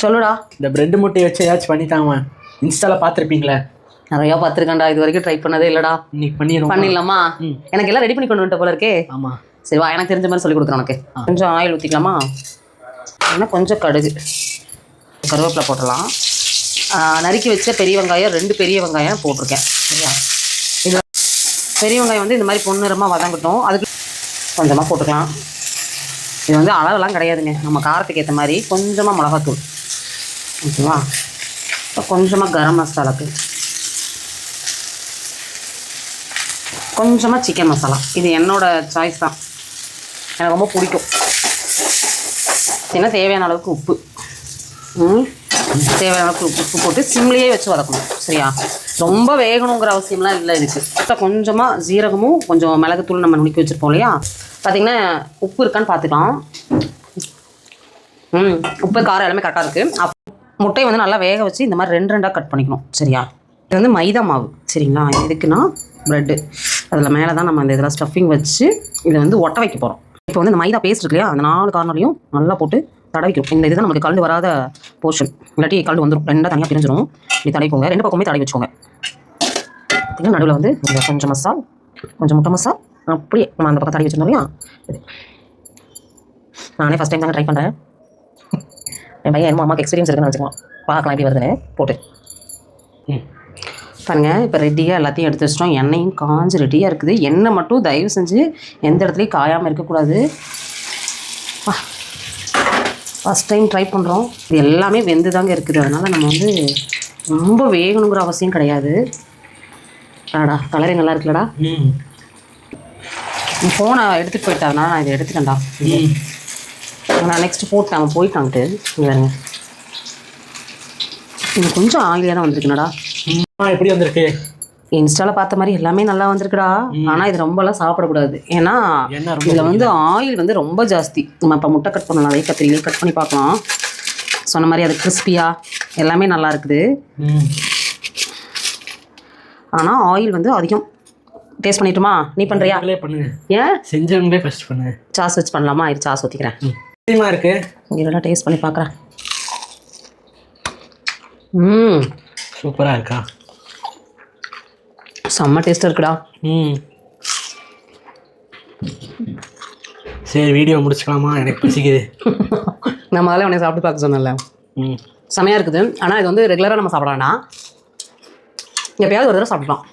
சொல்லுடா. இந்த பிரெட் முட்டையை வச்சு ஏதாச்சும் பண்ணித்தாங்க. இன்ஸ்டாவில் பார்த்துருப்பீங்களே. நிறையா பார்த்துருக்கேன்டா, இது வரைக்கும் ட்ரை பண்ணதே இல்லைடா. இன்னைக்கு பண்ணிடலாமா? எனக்கு எல்லாம் ரெடி பண்ணி கொண்டு வந்துட்ட போல இருக்கே. ஆமாம். சரி வா, எனக்கு தெரிஞ்ச மாதிரி சொல்லி கொடுக்குறேன் உனக்கு. கொஞ்சம் ஆயில் ஊற்றிக்கலாமா? ஆனால் கொஞ்சம் கடுகு, கருவேப்பிலை போட்டலாம். நறுக்கி வச்ச பெரிய வெங்காயம் 2 பெரிய வெங்காயம் போட்டிருக்கேன். சரியா? இது பெரிய வெங்காயம் வந்து இந்த மாதிரி பொன்னிறமாக வதங்கட்டும். அதுக்கு கொஞ்சமாக போட்டுக்கலாம். இது வந்து அளவெல்லாம் கிடையாதுங்க, நம்ம காரத்துக்கு ஏற்ற மாதிரி. கொஞ்சமாக மிளகாத்தூள், ஓகேவா? கொஞ்சமாக கரம் மசாலாக்கு, கொஞ்சமாக சிக்கன் மசாலா. இது என்னோடய சாய்ஸ் தான், எனக்கு ரொம்ப பிடிக்கும். ஏன்னா தேவையான அளவுக்கு உப்பு, தேவையான அளவுக்கு உப்பு போட்டு சிம்லேயே வச்சு வதக்கணும். சரியா? ரொம்ப வேகணுங்கிற அவசியம்லாம் இல்லை இதுக்கு. கொஞ்சமாக ஜீரகமும் கொஞ்சம் மிளகுத்தூள் நம்ம நுணுக்கி வச்சுருப்போம் இல்லையா? பார்த்திங்கன்னா உப்பு இருக்கான்னு பார்த்துக்கலாம். உப்பு காரம் எல்லாமே கரெக்டாக இருக்குது. முட்டையை வந்து நல்லா வேக வச்சு இந்த மாதிரி 2 கட் பண்ணிக்கணும். சரியா? இது வந்து மைதா மாவு. சரிங்களா? எதுக்குன்னா ப்ரெட்டு அதில் மேலே தான் நம்ம இந்த இதில் ஸ்டஃபிங் வச்சு இதை வந்து ஒட்ட வைக்க போகிறோம். இப்போ வந்து இந்த மைதா பேஸ்ட் இருக்கு இல்லையா, அந்த 4 கார்னர்லையும் நல்லா போட்டு தடவிக்கும். இந்த இதுதான் நமக்கு கலந்து வராத போர்ஷன், இல்லாட்டி கலந்து வந்துடும். 2 தனியாக பிரிஞ்சிடும். இப்படி தடவிக்கோங்க. 2 பக்கமே தடவி வச்சுக்கோங்க. நடுவில் வந்து கொஞ்சம் மசால், கொஞ்சம் முட்டை மசால், அப்படியே நம்ம அந்த பக்கம் தடவி வச்சுருந்தோம் இல்லையா. நானே ஃபஸ்ட் டைம் தாங்க ட்ரை பண்ணுறேன். என் பையன் என்னமோ அம்மாவுக்கு எக்ஸ்பீரியன்ஸ் இருக்குன்னு வச்சுக்கலாம். பார்க்கலாம் எப்படி வருதுன்னு போட்டு. பாருங்கள், இப்போ ரெடியாக எல்லாத்தையும் எடுத்து வச்சிட்டோம். எண்ணெயும் காஞ்சு ரெடியாக இருக்குது. எண்ணெய் மட்டும் தயவு செஞ்சு எந்த இடத்துலையும் காயாமல் இருக்கக்கூடாது. ஃபஸ்ட் டைம் ட்ரை பண்ணுறோம். இது எல்லாமே வெந்து தாங்க இருக்குது. அதனால் நம்ம வந்து ரொம்ப வேகணுங்கிற அவசியம் கிடையாது. ஆடா கலரே நல்லா இருக்குல்லடா. ஃபோனை எடுத்துகிட்டு போயிட்டாங்கண்ணா, நான் இதை எடுத்துட்டேன்டா. நான் நெக்ஸ்ட்டு போட்டு அவன் போயிட்டான்ட்டு வேறுங்க. இது கொஞ்சம் ஆயிலியாக தான் வந்திருக்குண்ணடா. எப்படி வந்திருக்கு? இன்ஸ்டாவில் பார்த்த மாதிரி எல்லாமே நல்லா வந்திருக்குடா. ஆனால் இது ரொம்பலாம் சாப்பிடக்கூடாது. ஏன்னா இதில் வந்து ஆயில் வந்து ரொம்ப ஜாஸ்தி. நம்ம இப்போ முட்டை கட் பண்ணலாம், அதே கத்திரிலே கட் பண்ணி பார்க்கலாம். சொன்ன மாதிரி அது கிறிஸ்பியாக எல்லாமே நல்லா இருக்குது. ஆனால் ஆயில் வந்து அதிகம். டேஸ்ட் பண்ணிட்டுமா? நீ பண்ணுறியா? பண்ணுங்க. ஏன் செஞ்சவங்களே ஃபஸ்ட் பண்ணுங்க. சாஸ் வச்சு பண்ணலாமா? இது சாஸ் ஊற்றிக்கிறேன். இருக்கு இதெல்லாம் டேஸ்ட் பண்ணி பார்க்குறேன். சூப்பராக இருக்கா? செம்ம டேஸ்ட்டாக இருக்குடா. சரி, வீடியோ முடிச்சுக்கலாமா? எனக்கு பசிக்குது. நம்ம அதெல்லாம் உடனே சாப்பிட்டு பார்க்க சொன்னல. செம்மையாக இருக்குது. ஆனால் இது வந்து ரெகுலராக நம்ம சாப்பிட வேண்டாம், எப்பயாவது ஒரு தடவை சாப்பிடலாம்.